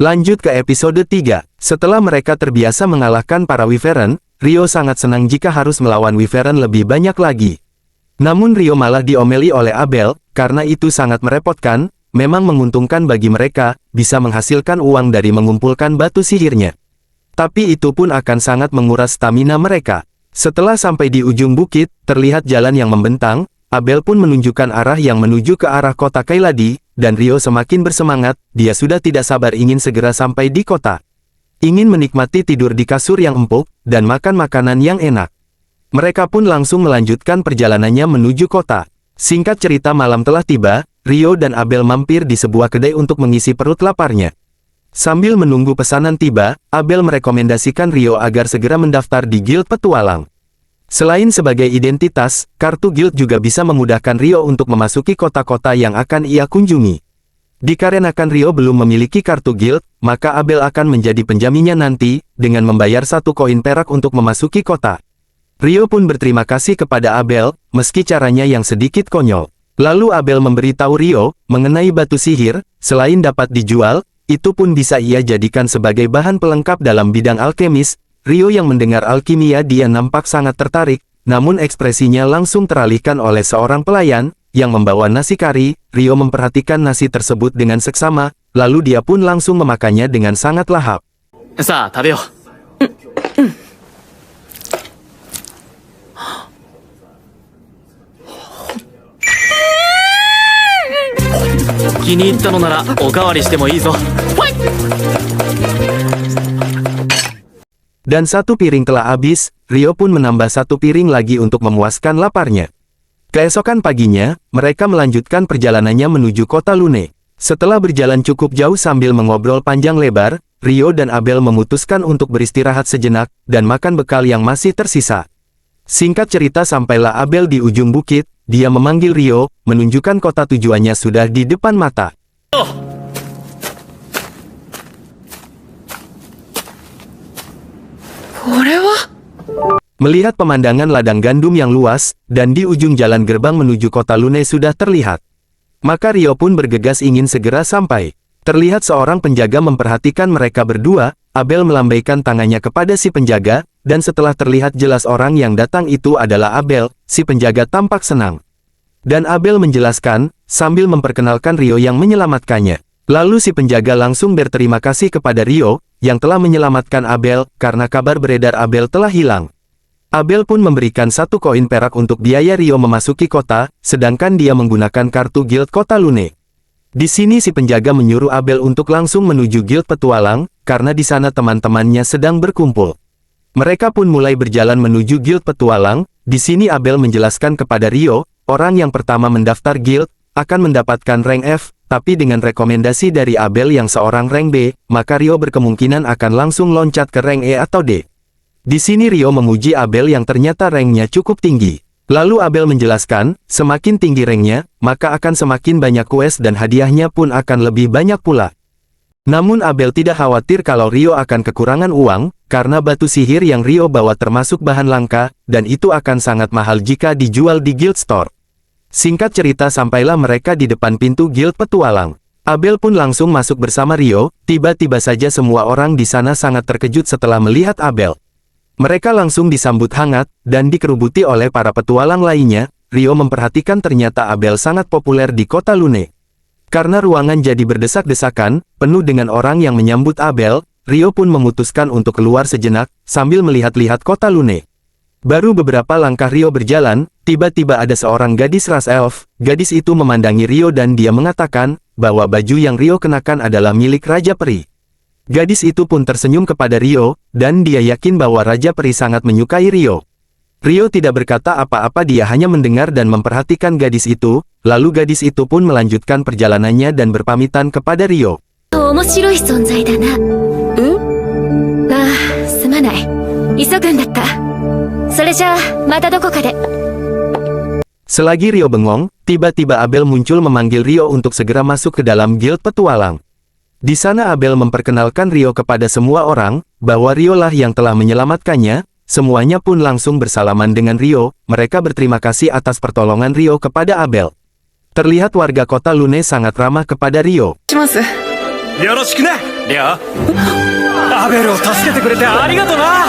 Lanjut ke episode 3. Setelah mereka terbiasa mengalahkan para Wyvern, Rio sangat senang jika harus melawan Wyvern lebih banyak lagi. Namun Rio malah diomeli oleh Abel, karena itu sangat merepotkan. Memang menguntungkan bagi mereka, bisa menghasilkan uang dari mengumpulkan batu sihirnya. Tapi itu pun akan sangat menguras stamina mereka. Setelah sampai di ujung bukit, terlihat jalan yang membentang. Abel pun menunjukkan arah yang menuju ke arah kota Kailadi, dan Rio semakin bersemangat, dia sudah tidak sabar ingin segera sampai di kota. Ingin menikmati tidur di kasur yang empuk, dan makan makanan yang enak. Mereka pun langsung melanjutkan perjalanannya menuju kota. Singkat cerita malam telah tiba, Rio dan Abel mampir di sebuah kedai untuk mengisi perut laparnya. Sambil menunggu pesanan tiba, Abel merekomendasikan Rio agar segera mendaftar di Guild Petualang. Selain sebagai identitas, kartu guild juga bisa memudahkan Rio untuk memasuki kota-kota yang akan ia kunjungi. Dikarenakan Rio belum memiliki kartu guild, maka Abel akan menjadi penjaminnya nanti, dengan membayar 1 koin perak untuk memasuki kota. Rio pun berterima kasih kepada Abel, meski caranya yang sedikit konyol. Lalu Abel memberitahu Rio, mengenai batu sihir, selain dapat dijual, itu pun bisa ia jadikan sebagai bahan pelengkap dalam bidang alkemis. Rio yang mendengar alkimia dia nampak sangat tertarik, namun ekspresinya langsung teralihkan oleh seorang pelayan, yang membawa nasi kari. Rio memperhatikan nasi tersebut dengan seksama, lalu dia pun langsung memakannya dengan sangat lahap. Sa, tabeo. Kini itta no nara, okawari shite mo ii zo. Dan 1 piring telah habis, Rio pun menambah 1 piring lagi untuk memuaskan laparnya. Keesokan paginya, mereka melanjutkan perjalanannya menuju kota Lune. Setelah berjalan cukup jauh sambil mengobrol panjang lebar, Rio dan Abel memutuskan untuk beristirahat sejenak, dan makan bekal yang masih tersisa. Singkat cerita sampailah Abel di ujung bukit, dia memanggil Rio, menunjukkan kota tujuannya sudah di depan mata. Melihat pemandangan ladang gandum yang luas, dan di ujung jalan gerbang menuju kota Lune sudah terlihat. Maka Rio pun bergegas ingin segera sampai. Terlihat seorang penjaga memperhatikan mereka berdua. Abel melambaikan tangannya kepada si penjaga, dan setelah terlihat jelas orang yang datang itu adalah Abel, si penjaga tampak senang. Dan Abel menjelaskan, sambil memperkenalkan Rio yang menyelamatkannya. Lalu si penjaga langsung berterima kasih kepada Rio, yang telah menyelamatkan Abel, karena kabar beredar Abel telah hilang. Abel pun memberikan 1 koin perak untuk biaya Rio memasuki kota, sedangkan dia menggunakan kartu guild kota Lune. Di sini si penjaga menyuruh Abel untuk langsung menuju Guild Petualang, karena di sana teman-temannya sedang berkumpul. Mereka pun mulai berjalan menuju Guild Petualang. Di sini Abel menjelaskan kepada Rio, orang yang pertama mendaftar guild, akan mendapatkan rank F, tapi dengan rekomendasi dari Abel yang seorang rank B, maka Rio berkemungkinan akan langsung loncat ke rank E atau D. Di sini Rio memuji Abel yang ternyata ranknya cukup tinggi. Lalu Abel menjelaskan, semakin tinggi ranknya, maka akan semakin banyak quest dan hadiahnya pun akan lebih banyak pula. Namun Abel tidak khawatir kalau Rio akan kekurangan uang, karena batu sihir yang Rio bawa termasuk bahan langka, dan itu akan sangat mahal jika dijual di guild store. Singkat cerita sampailah mereka di depan pintu Guild Petualang. Abel pun langsung masuk bersama Rio. Tiba-tiba saja semua orang di sana sangat terkejut setelah melihat Abel. Mereka langsung disambut hangat, dan dikerubuti oleh para petualang lainnya. Rio memperhatikan ternyata Abel sangat populer di kota Lune. Karena ruangan jadi berdesak-desakan, penuh dengan orang yang menyambut Abel, Rio pun memutuskan untuk keluar sejenak, sambil melihat-lihat kota Lune. Baru beberapa langkah Rio berjalan, tiba-tiba ada seorang gadis ras elf. Gadis itu memandangi Rio dan dia mengatakan, bahwa baju yang Rio kenakan adalah milik Raja Peri. Gadis itu pun tersenyum kepada Rio, dan dia yakin bahwa Raja Peri sangat menyukai Rio. Rio tidak berkata apa-apa, dia hanya mendengar dan memperhatikan gadis itu, lalu gadis itu pun melanjutkan perjalanannya dan berpamitan kepada Rio. Selagi Rio bengong, tiba-tiba Abel muncul memanggil Rio untuk segera masuk ke dalam Guild Petualang. Di sana Abel memperkenalkan Rio kepada semua orang, bahwa Rio lah yang telah menyelamatkannya. Semuanya pun langsung bersalaman dengan Rio. Mereka berterima kasih atas pertolongan Rio kepada Abel. Terlihat warga kota Lune sangat ramah kepada Rio. Yoroshiku na! リアアベルを助けてくれてありがとな。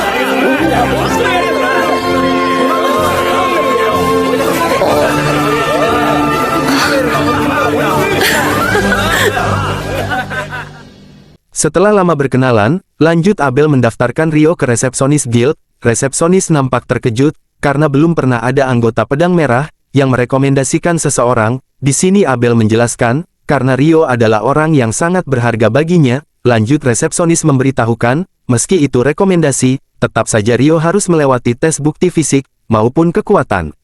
Setelah lama berkenalan, lanjut Abel mendaftarkan Rio ke resepsionis guild. Resepsionis nampak terkejut, karena belum pernah ada anggota pedang merah yang merekomendasikan seseorang. Di sini Abel menjelaskan, karena Rio adalah orang yang sangat berharga baginya. Lanjut resepsionis memberitahukan, meski itu rekomendasi, tetap saja Rio harus melewati tes bukti fisik, maupun kekuatan.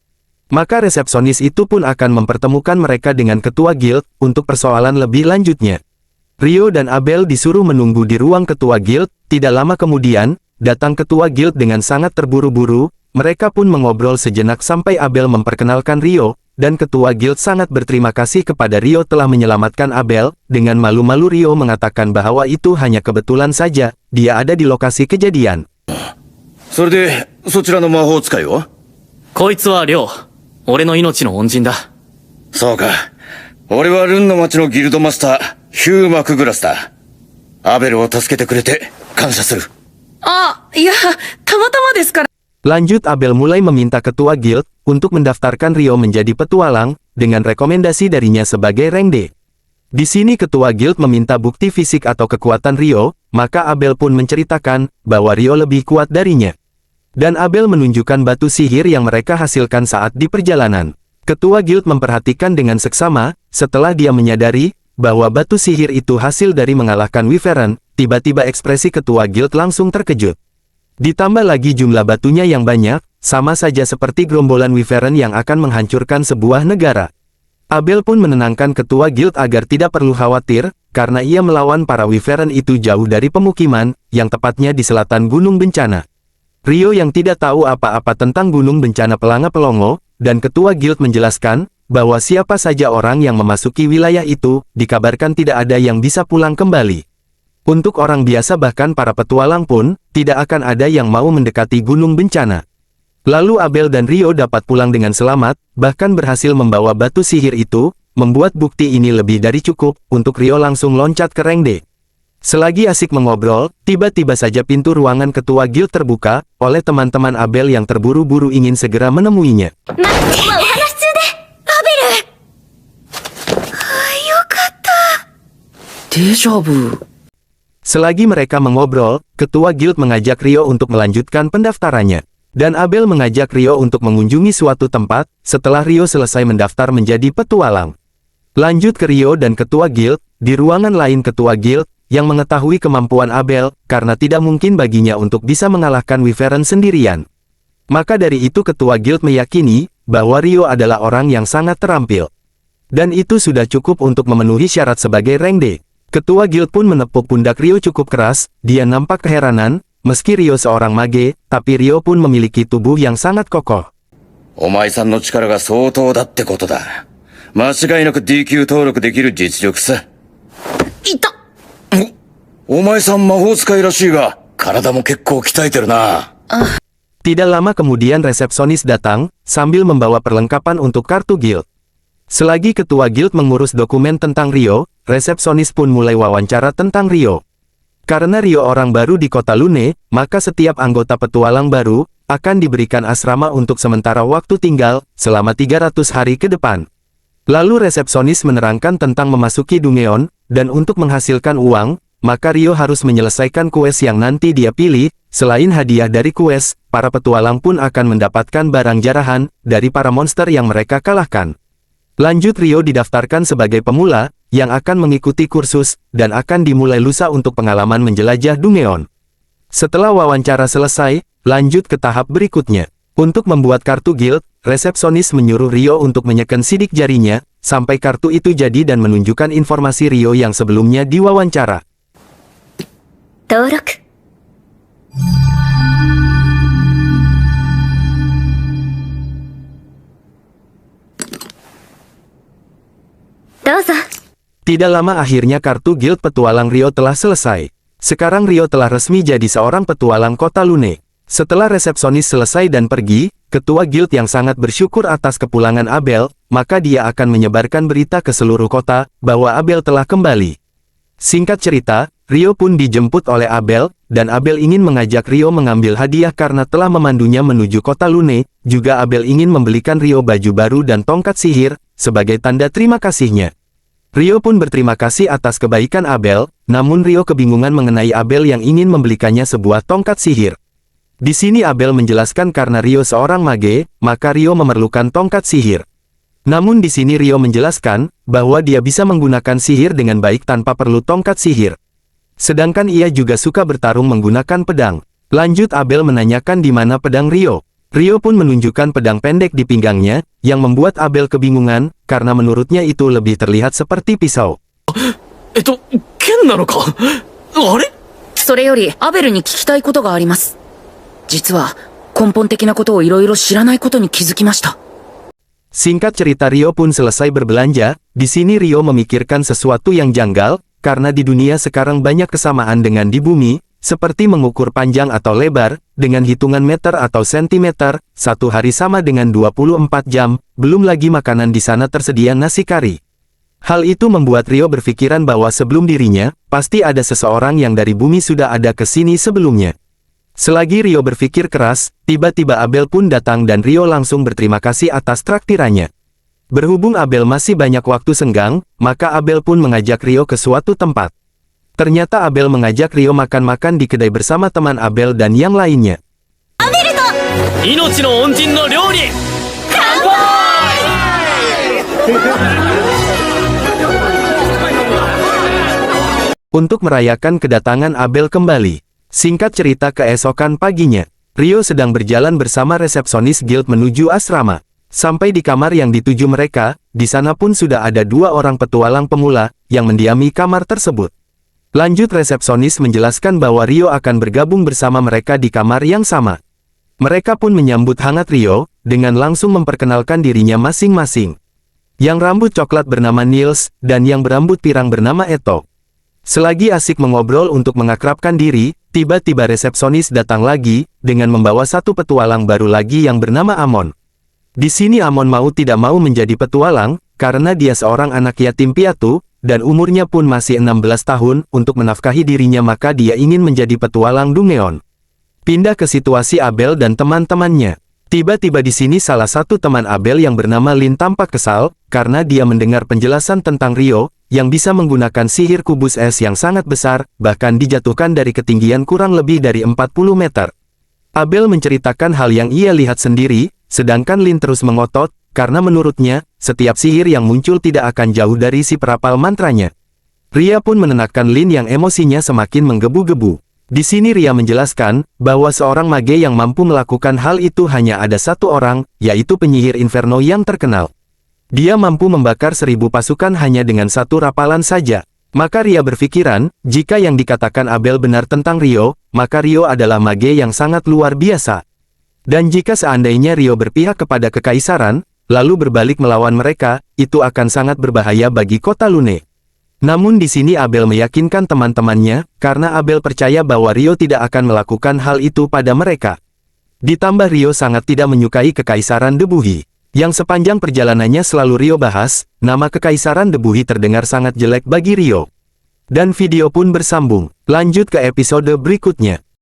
Maka resepsionis itu pun akan mempertemukan mereka dengan ketua guild, untuk persoalan lebih lanjutnya. Rio dan Abel disuruh menunggu di ruang ketua guild. Tidak lama kemudian, datang ketua guild dengan sangat terburu-buru. Mereka pun mengobrol sejenak sampai Abel memperkenalkan Rio, dan ketua guild sangat berterima kasih kepada Rio telah menyelamatkan Abel. Dengan malu-malu Rio mengatakan bahwa itu hanya kebetulan saja, dia ada di lokasi kejadian. それで、そちらの魔法使いは？こいつはリョウ。俺の命の恩人だ。そうか。俺はルンの町のギルドマスター、ヒューマクグラスだ。アベルを助けてくれて、感謝する。あ、いや、たまたまですから。 Lanjut Abel mulai meminta ketua guild untuk mendaftarkan Rio menjadi petualang, dengan rekomendasi darinya sebagai rank D. Di sini ketua guild meminta bukti fisik atau kekuatan Rio, maka Abel pun menceritakan bahwa Rio lebih kuat darinya. Dan Abel menunjukkan batu sihir yang mereka hasilkan saat di perjalanan. Ketua guild memperhatikan dengan seksama, setelah dia menyadari bahwa batu sihir itu hasil dari mengalahkan Wyvern, tiba-tiba ekspresi ketua guild langsung terkejut. Ditambah lagi jumlah batunya yang banyak, sama saja seperti gerombolan Wyvern yang akan menghancurkan sebuah negara. Abel pun menenangkan ketua guild agar tidak perlu khawatir, karena ia melawan para Wyvern itu jauh dari pemukiman, yang tepatnya di selatan Gunung Bencana. Rio yang tidak tahu apa-apa tentang Gunung Bencana Pelanga Pelongo, dan ketua guild menjelaskan, bahwa siapa saja orang yang memasuki wilayah itu, dikabarkan tidak ada yang bisa pulang kembali. Untuk orang biasa bahkan para petualang pun, tidak akan ada yang mau mendekati Gunung Bencana. Lalu Abel dan Rio dapat pulang dengan selamat, bahkan berhasil membawa batu sihir itu, membuat bukti ini lebih dari cukup, untuk Rio langsung loncat ke rank D. Selagi asik mengobrol, tiba-tiba saja pintu ruangan ketua guild terbuka, oleh teman-teman Abel yang terburu-buru ingin segera menemuinya. Selagi mereka mengobrol, ketua guild mengajak Rio untuk melanjutkan pendaftarannya. Dan Abel mengajak Rio untuk mengunjungi suatu tempat, setelah Rio selesai mendaftar menjadi petualang. Lanjut ke Rio dan ketua guild, di ruangan lain ketua guild, yang mengetahui kemampuan Abel, karena tidak mungkin baginya untuk bisa mengalahkan Wyvern sendirian. Maka dari itu ketua guild meyakini, bahwa Rio adalah orang yang sangat terampil. Dan itu sudah cukup untuk memenuhi syarat sebagai rank D. Ketua guild pun menepuk pundak Rio cukup keras, dia nampak keheranan, meski Rio seorang mage, tapi Rio pun memiliki tubuh yang sangat kokoh. お前さんの力が相当だってことだ。間違いなく D 級登録できる実力さ。いた。お前さん魔法使いらしいが、体も結構鍛えてるな。Tidak lama kemudian resepsionis datang, sambil membawa perlengkapan untuk kartu guild. Selagi ketua guild mengurus dokumen tentang Rio, resepsionis pun mulai wawancara tentang Rio. Karena Rio orang baru di kota Lune, maka setiap anggota petualang baru, akan diberikan asrama untuk sementara waktu tinggal, selama 300 hari ke depan. Lalu resepsionis menerangkan tentang memasuki Dungeon, dan untuk menghasilkan uang, maka Rio harus menyelesaikan kues yang nanti dia pilih. Selain hadiah dari kues, para petualang pun akan mendapatkan barang jarahan, dari para monster yang mereka kalahkan. Lanjut Rio didaftarkan sebagai pemula, yang akan mengikuti kursus, dan akan dimulai lusa untuk pengalaman menjelajah Dungeon. Setelah wawancara selesai, lanjut ke tahap berikutnya. Untuk membuat kartu guild, resepsionis menyuruh Rio untuk menyeken sidik jarinya, sampai kartu itu jadi dan menunjukkan informasi Rio yang sebelumnya diwawancara. 登録。どうぞ。 Tidak lama akhirnya kartu guild petualang Rio telah selesai. Sekarang Rio telah resmi jadi seorang petualang kota Lune. Setelah resepsionis selesai dan pergi, ketua guild yang sangat bersyukur atas kepulangan Abel, maka dia akan menyebarkan berita ke seluruh kota, bahwa Abel telah kembali. Singkat cerita, Rio pun dijemput oleh Abel, dan Abel ingin mengajak Rio mengambil hadiah karena telah memandunya menuju kota Lune. Juga Abel ingin membelikan Rio baju baru dan tongkat sihir, sebagai tanda terima kasihnya. Rio pun berterima kasih atas kebaikan Abel, namun Rio kebingungan mengenai Abel yang ingin membelikannya sebuah tongkat sihir. Di sini Abel menjelaskan karena Rio seorang mage, maka Rio memerlukan tongkat sihir. Namun di sini Rio menjelaskan bahwa dia bisa menggunakan sihir dengan baik tanpa perlu tongkat sihir. Sedangkan ia juga suka bertarung menggunakan pedang. Lanjut Abel menanyakan di mana pedang Rio. Rio pun menunjukkan pedang pendek di pinggangnya, yang membuat Abel kebingungan, karena menurutnya itu lebih terlihat seperti pisau. 剣なのかあれそれより、アベルに聞きたいことがあります。実は、根本的なことをいろいろ知らないことに気づきました。 Singkat cerita Rio pun selesai berbelanja, di sini Rio memikirkan sesuatu yang janggal, karena di dunia sekarang banyak kesamaan dengan di bumi, seperti mengukur panjang atau lebar, dengan hitungan meter atau sentimeter, satu hari sama dengan 24 jam, belum lagi makanan di sana tersedia nasi kari. Hal itu membuat Rio berpikiran bahwa sebelum dirinya, pasti ada seseorang yang dari bumi sudah ada ke sini sebelumnya. Selagi Rio berpikir keras, tiba-tiba Abel pun datang dan Rio langsung berterima kasih atas traktirannya. Berhubung Abel masih banyak waktu senggang, maka Abel pun mengajak Rio ke suatu tempat. Ternyata Abel mengajak Rio makan-makan di kedai bersama teman Abel dan yang lainnya. 命の恩人の料理 Untuk merayakan kedatangan Abel kembali. Singkat cerita keesokan paginya, Rio sedang berjalan bersama resepsionis guild menuju asrama. Sampai di kamar yang dituju mereka, di sana pun sudah ada dua orang petualang pemula, yang mendiami kamar tersebut. Lanjut resepsionis menjelaskan bahwa Rio akan bergabung bersama mereka di kamar yang sama. Mereka pun menyambut hangat Rio, dengan langsung memperkenalkan dirinya masing-masing. Yang rambut coklat bernama Niels, dan yang berambut pirang bernama Eto. Selagi asik mengobrol untuk mengakrabkan diri, tiba-tiba resepsionis datang lagi, dengan membawa satu petualang baru lagi yang bernama Amon. Di sini Amon mau tidak mau menjadi petualang, karena dia seorang anak yatim piatu, dan umurnya pun masih 16 tahun, untuk menafkahi dirinya maka dia ingin menjadi petualang Dungeon. Pindah ke situasi Abel dan teman-temannya. Tiba-tiba di sini salah satu teman Abel yang bernama Lin tampak kesal, karena dia mendengar penjelasan tentang Rio, yang bisa menggunakan sihir kubus es yang sangat besar, bahkan dijatuhkan dari ketinggian kurang lebih dari 40 meter. Abel menceritakan hal yang ia lihat sendiri, sedangkan Lin terus mengotot, karena menurutnya, setiap sihir yang muncul tidak akan jauh dari si perapal mantranya. Ria pun menenangkan Lin yang emosinya semakin menggebu-gebu. Di sini Ria menjelaskan, bahwa seorang mage yang mampu melakukan hal itu hanya ada satu orang, yaitu penyihir Inferno yang terkenal. Dia mampu membakar 1000 pasukan hanya dengan satu rapalan saja. Maka Ria berpikiran, jika yang dikatakan Abel benar tentang Rio, maka Rio adalah mage yang sangat luar biasa. Dan jika seandainya Rio berpihak kepada kekaisaran, lalu berbalik melawan mereka, itu akan sangat berbahaya bagi kota Lune. Namun di sini Abel meyakinkan teman-temannya, karena Abel percaya bahwa Rio tidak akan melakukan hal itu pada mereka. Ditambah Rio sangat tidak menyukai kekaisaran Debuhi. Yang sepanjang perjalanannya selalu Rio bahas, nama kekaisaran Debuhi terdengar sangat jelek bagi Rio. Dan video pun bersambung, lanjut ke episode berikutnya.